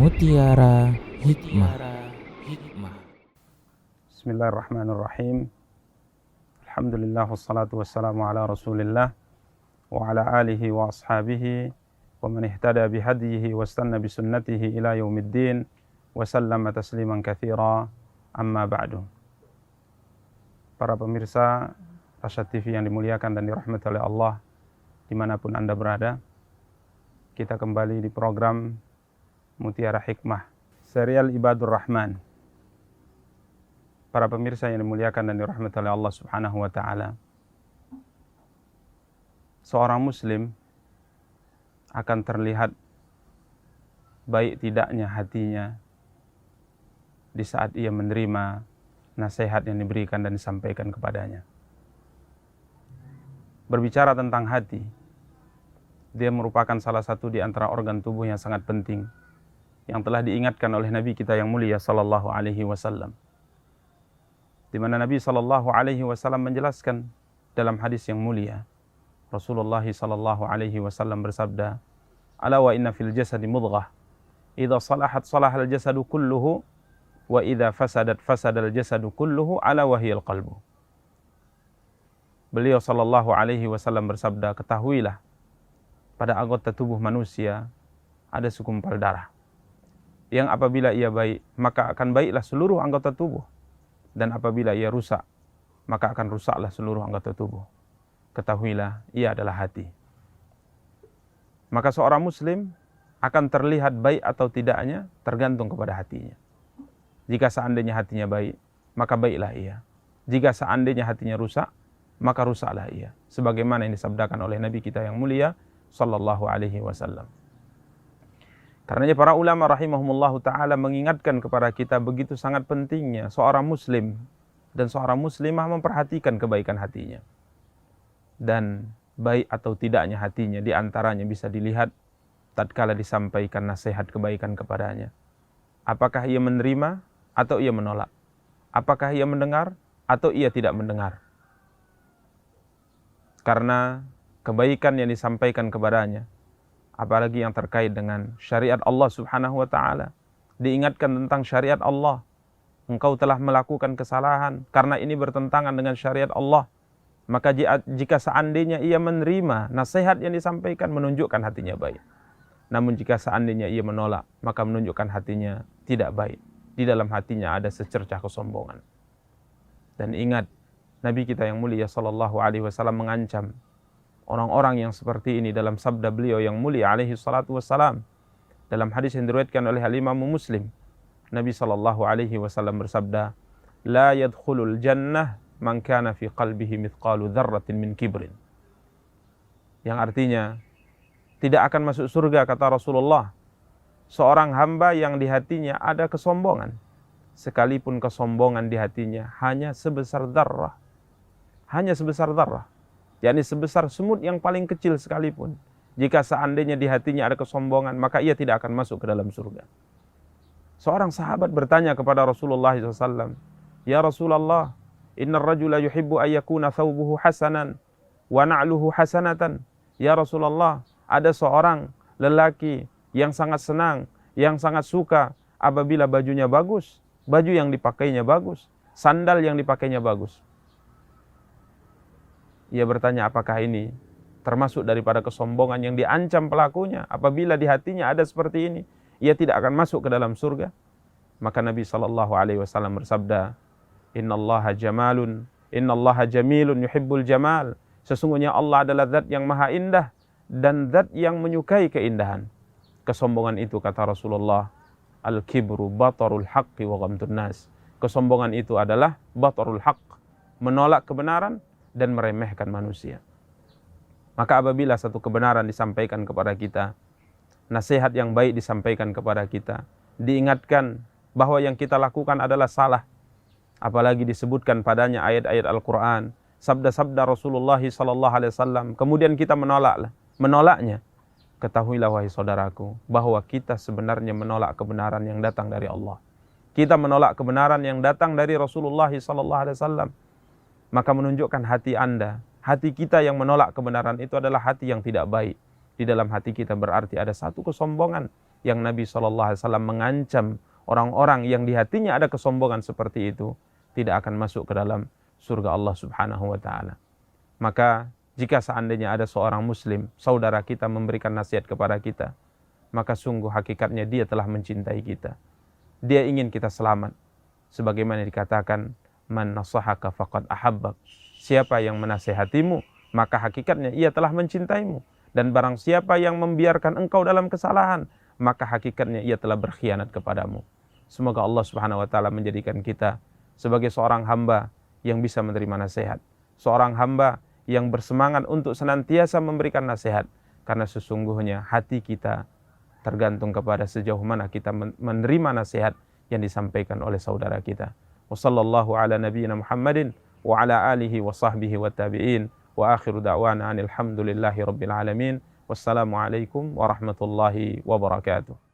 Mutiara Hikmah. Bismillahirrahmanirrahim. Alhamdulillah wassalatu wassalamu ala Rasulillah wa ala alihi wa ashabihi wa man ihtada bihadihi wa istanna bisunnatihi ila yaumiddin wa sallama tasliman katsira, amma ba'du. Para pemirsa Rasyad TV yang dimuliakan dan dirahmati oleh Allah dimanapun Anda berada, kita kembali di program Mutiara Hikmah, serial Ibadur Rahman. Para pemirsa yang dimuliakan dan dirahmati oleh Allah Subhanahu wa taala, seorang muslim akan terlihat baik tidaknya hatinya di saat ia menerima nasihat yang diberikan dan disampaikan kepadanya. Berbicara tentang hati, dia merupakan salah satu di antara organ tubuh yang sangat penting yang telah diingatkan oleh Nabi kita yang mulia sallallahu alaihi wasallam, di mana Nabi sallallahu alaihi wasallam menjelaskan dalam hadis yang mulia, Rasulullah sallallahu alaihi wasallam bersabda, "Ala wa inna fil jasadi mudghah, idza salahat salahal jasadu kulluhu, wa idza fasadat fasadal jasadu kulluhu, ala wa hiyal qalbu." Beliau sallallahu alaihi wasallam bersabda, ketahuilah, pada anggota tubuh manusia ada segumpal darah, yang apabila ia baik, maka akan baiklah seluruh anggota tubuh, dan apabila ia rusak, maka akan rusaklah seluruh anggota tubuh. Ketahuilah, ia adalah hati. Maka seorang muslim akan terlihat baik atau tidaknya tergantung kepada hatinya. Jika seandainya hatinya baik, maka baiklah ia. Jika seandainya hatinya rusak, maka rusaklah ia. Sebagaimana yang disabdakan oleh Nabi kita yang mulia sallallahu alaihi wasallam. Karenanya para ulama rahimahumullahu ta'ala mengingatkan kepada kita begitu sangat pentingnya seorang muslim dan seorang muslimah memperhatikan kebaikan hatinya. Dan baik atau tidaknya hatinya diantaranya bisa dilihat tatkala disampaikan nasihat kebaikan kepadanya. Apakah ia menerima atau ia menolak? Apakah ia mendengar atau ia tidak mendengar? Karena kebaikan yang disampaikan kepadanya, apalagi yang terkait dengan syariat Allah Subhanahu wa ta'ala, diingatkan tentang syariat Allah. Engkau telah melakukan kesalahan karena ini bertentangan dengan syariat Allah. Maka jika seandainya ia menerima nasihat yang disampaikan, menunjukkan hatinya baik. Namun jika seandainya ia menolak, maka menunjukkan hatinya tidak baik. Di dalam hatinya ada secercah kesombongan. Dan ingat, Nabi kita yang mulia sallallahu alaihi wasallam mengancam orang-orang yang seperti ini dalam sabda beliau yang mulia alaihi salatu wassalam. Dalam hadis yang diriwayatkan oleh Imam Muslim, Nabi sallallahu alaihi wasallam bersabda, "La yadkhulul jannah man kana fi qalbihi mithqalu dzarratin min kibrin." Yang artinya, tidak akan masuk surga, kata Rasulullah, seorang hamba yang di hatinya ada kesombongan, sekalipun kesombongan di hatinya hanya sebesar dzarrah. Hanya sebesar dzarrah. yakni sebesar semut yang paling kecil sekalipun. Jika seandainya di hatinya ada kesombongan, maka ia tidak akan masuk ke dalam surga. Seorang sahabat bertanya kepada Rasulullah SAW, "Ya Rasulullah, inna rajula yuhibbu ayyakuna thawbuhu hasanan, wa na'luhu hasanatan." Ya Rasulullah, ada seorang lelaki yang sangat senang, yang sangat suka apabila bajunya bagus, baju yang dipakainya bagus, sandal yang dipakainya bagus. Ia bertanya, apakah ini termasuk daripada kesombongan yang diancam pelakunya? Apabila di hatinya ada seperti ini, ia tidak akan masuk ke dalam surga. Maka Nabi SAW bersabda, "Innallaha jamalun, innallaha jamilun yuhibbul jamal." Sesungguhnya Allah adalah zat yang maha indah dan zat yang menyukai keindahan. Kesombongan itu, kata Rasulullah, al-kibru batarul haqqi wa ghamtun nas. Kesombongan itu adalah batarul haqq, menolak kebenaran dan meremehkan manusia. Maka apabila satu kebenaran disampaikan kepada kita, nasihat yang baik disampaikan kepada kita, diingatkan bahwa yang kita lakukan adalah salah, apalagi disebutkan padanya ayat-ayat Al-Quran, sabda-sabda Rasulullah SAW, kemudian kita menolaknya, ketahuilah wahai saudaraku, bahwa kita sebenarnya menolak kebenaran yang datang dari Allah. Kita menolak kebenaran yang datang dari Rasulullah SAW. Maka menunjukkan hati Anda, hati kita yang menolak kebenaran itu adalah hati yang tidak baik. Di dalam hati kita berarti ada satu kesombongan yang Nabi SAW mengancam orang-orang yang di hatinya ada kesombongan seperti itu tidak akan masuk ke dalam surga Allah Subhanahu wa taala. Maka jika seandainya ada seorang muslim, saudara kita memberikan nasihat kepada kita, maka sungguh hakikatnya dia telah mencintai kita. Dia ingin kita selamat. Sebagaimana dikatakan, man nasahaka faqad ahabbak. Siapa yang menasihatimu, maka hakikatnya ia telah mencintaimu. Dan barang siapa yang membiarkan engkau dalam kesalahan, maka hakikatnya ia telah berkhianat kepadamu. Semoga Allah Subhanahu wa taala menjadikan kita sebagai seorang hamba yang bisa menerima nasihat, seorang hamba yang bersemangat untuk senantiasa memberikan nasihat, karena sesungguhnya hati kita tergantung kepada sejauh mana kita menerima nasihat yang disampaikan oleh saudara kita. Wassallallahu ala nabiyyina Muhammadin wa ala alihi wa sahbihi wa tabi'in wa akhiru da'wana alhamdulillahi rabbil alamin. Wassalamualaikum warahmatullahi wabarakatuh.